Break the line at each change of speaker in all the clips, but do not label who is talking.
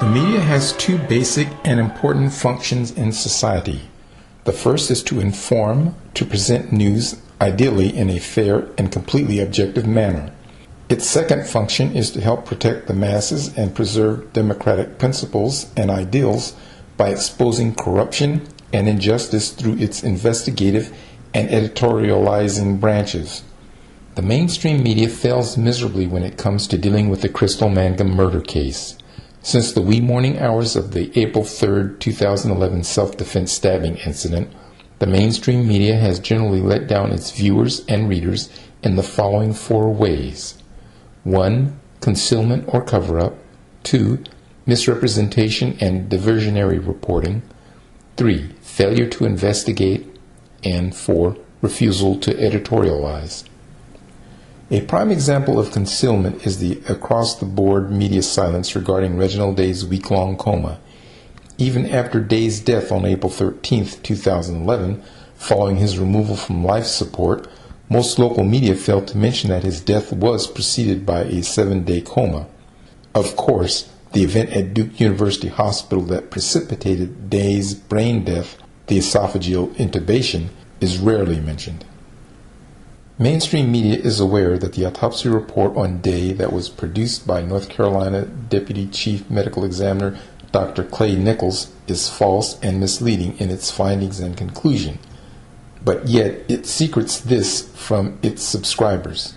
media has two basic and important functions in society. The first is to inform, to present news, ideally in a fair and completely objective manner. Its second function is to help protect the masses and preserve democratic principles and ideals by exposing corruption and injustice through its investigative and editorializing branches. The mainstream media fails miserably when it comes to dealing with the Crystal Mangum murder case. Since the wee morning hours of the April 3, 2011 self-defense stabbing incident, the mainstream media has generally let down its viewers and readers in the following four ways. 1. Concealment or cover-up. 2. Misrepresentation and diversionary reporting. 3. Failure to investigate. And 4. Refusal to editorialize. A prime example of concealment is the across-the-board media silence regarding Reginald Daye's week-long coma. Even after Daye's death on April 13, 2011, following his removal from life support, most local media failed to mention that his death was preceded by a 7-day coma. Of course, the event at Duke University Hospital that precipitated Daye's brain death, the esophageal intubation, is rarely mentioned. Mainstream media is aware that the autopsy report on Daye that was produced by North Carolina Deputy Chief Medical Examiner Dr. Clay Nichols is false and misleading in its findings and conclusion, but yet it secrets this from its subscribers.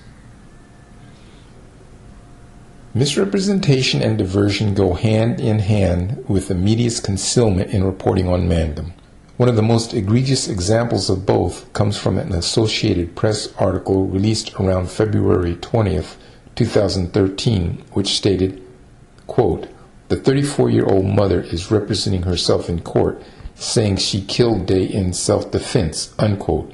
Misrepresentation and diversion go hand in hand with the media's concealment in reporting on Mangum. One of the most egregious examples of both comes from an Associated Press article released around February 20th, 2013, which stated, quote, "The 34-year-old mother is representing herself in court, saying she killed Daye in self-defense," unquote.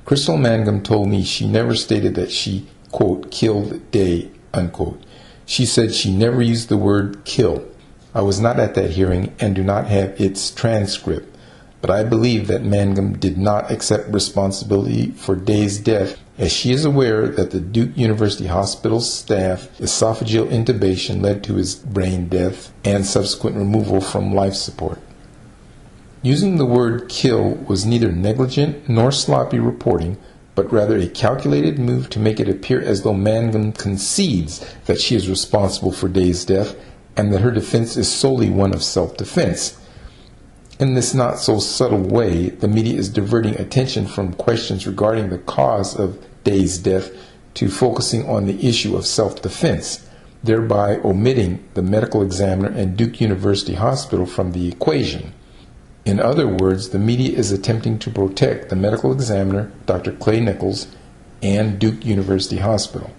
Crystal Mangum told me she never stated that she, quote, "killed Daye," unquote. She said she never used the word kill. I was not at that hearing and do not have its transcript, but I believe that Mangum did not accept responsibility for Daye's death, as she is aware that the Duke University Hospital staff esophageal intubation led to his brain death and subsequent removal from life support. Using the word kill was neither negligent nor sloppy reporting, but rather a calculated move to make it appear as though Mangum concedes that she is responsible for Daye's death and that her defense is solely one of self-defense. In this not-so-subtle way, the media is diverting attention from questions regarding the cause of Daye's death to focusing on the issue of self-defense, thereby omitting the medical examiner and Duke University Hospital from the equation. In other words, the media is attempting to protect the medical examiner, Dr. Clay Nichols, and Duke University Hospital.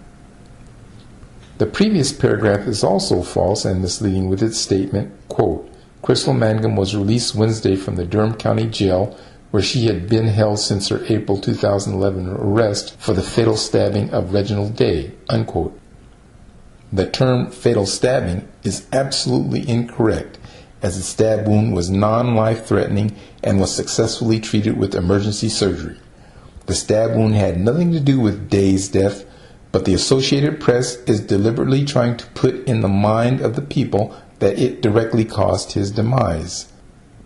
The previous paragraph is also false and misleading with its statement, quote, "Crystal Mangum was released Wednesday from the Durham County Jail, where she had been held since her April 2011 arrest for the fatal stabbing of Reginald Daye," unquote. The term fatal stabbing is absolutely incorrect, as the stab wound was non-life-threatening and was successfully treated with emergency surgery. The stab wound had nothing to do with Daye's death, but the Associated Press is deliberately trying to put in the mind of the people that it directly caused his demise.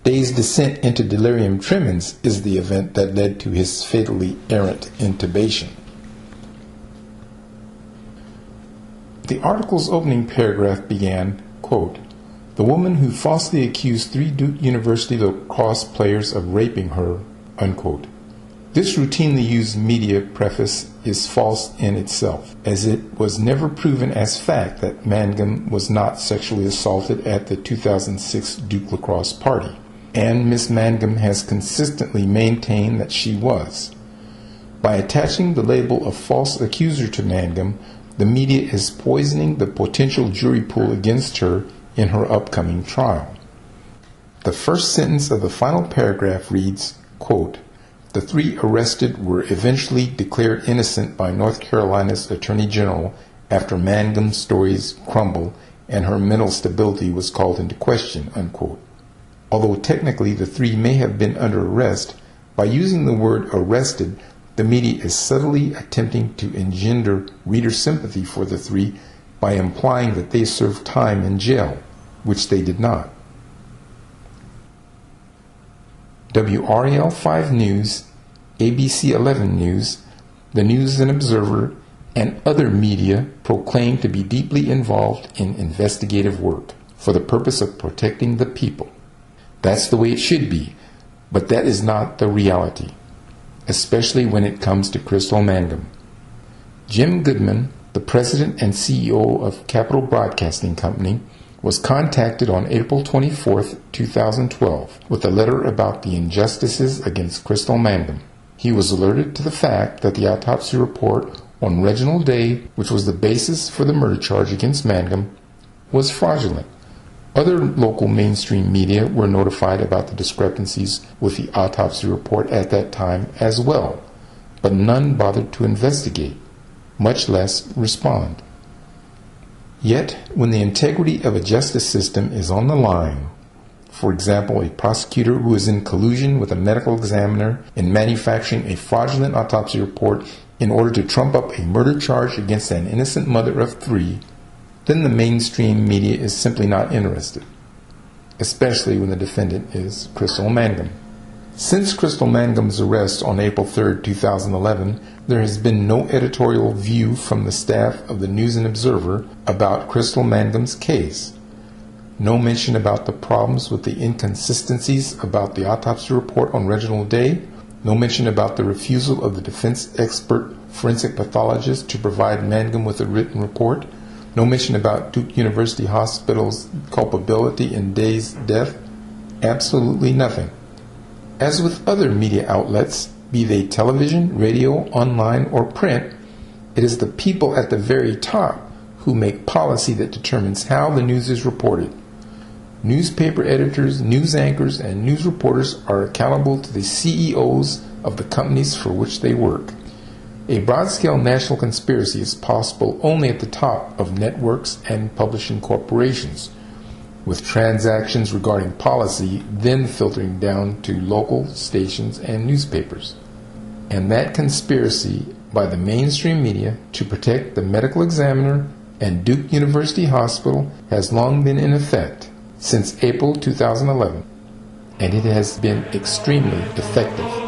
Daye's descent into delirium tremens is the event that led to his fatally errant intubation. The article's opening paragraph began, quote, "The woman who falsely accused 3 Duke University lacrosse players of raping her," unquote. This routinely used media preface is false in itself, as it was never proven as fact that Mangum was not sexually assaulted at the 2006 Duke lacrosse party, and Miss Mangum has consistently maintained that she was. By attaching the label of false accuser to Mangum, the media is poisoning the potential jury pool against her in her upcoming trial. The first sentence of the final paragraph reads, quote, "The 3 arrested were eventually declared innocent by North Carolina's Attorney General after Mangum's stories crumbled and her mental stability was called into question," unquote. Although technically the 3 may have been under arrest, by using the word arrested, the media is subtly attempting to engender reader sympathy for the 3 by implying that they served time in jail. which they did not. WRAL 5 News, ABC 11 News, The News and Observer, and other media proclaim to be deeply involved in investigative work for the purpose of protecting the people. That's the way it should be, but that is not the reality, especially when it comes to Crystal Mangum. Jim Goodman, the president and CEO of Capital Broadcasting Company, was contacted on April 24, 2012, with a letter about the injustices against Crystal Mangum. He was alerted to the fact that the autopsy report on Reginald Daye, which was the basis for the murder charge against Mangum, was fraudulent. Other local mainstream media were notified about the discrepancies with the autopsy report at that time as well, but none bothered to investigate, much less respond. Yet, when the integrity of a justice system is on the line, for example, a prosecutor who is in collusion with a medical examiner in manufacturing a fraudulent autopsy report in order to trump up a murder charge against an innocent mother of 3, then the mainstream media is simply not interested, especially when the defendant is Crystal Mangum. Since Crystal Mangum's arrest on April 3, 2011, there has been no editorial view from the staff of the News and Observer about Crystal Mangum's case. No mention about the problems with the inconsistencies about the autopsy report on Reginald Daye. No mention about the refusal of the defense expert forensic pathologist to provide Mangum with a written report. No mention about Duke University Hospital's culpability in Daye's death. Absolutely nothing. As with other media outlets, be they television, radio, online, or print, it is the people at the very top who make policy that determines how the news is reported. Newspaper editors, news anchors, and news reporters are accountable to the CEOs of the companies for which they work. A broad-scale national conspiracy is possible only at the top of networks and publishing corporations, with transactions regarding policy then filtering down to local stations and newspapers. And that conspiracy by the mainstream media to protect the medical examiner and Duke University Hospital has long been in effect since April 2011, and it has been extremely effective.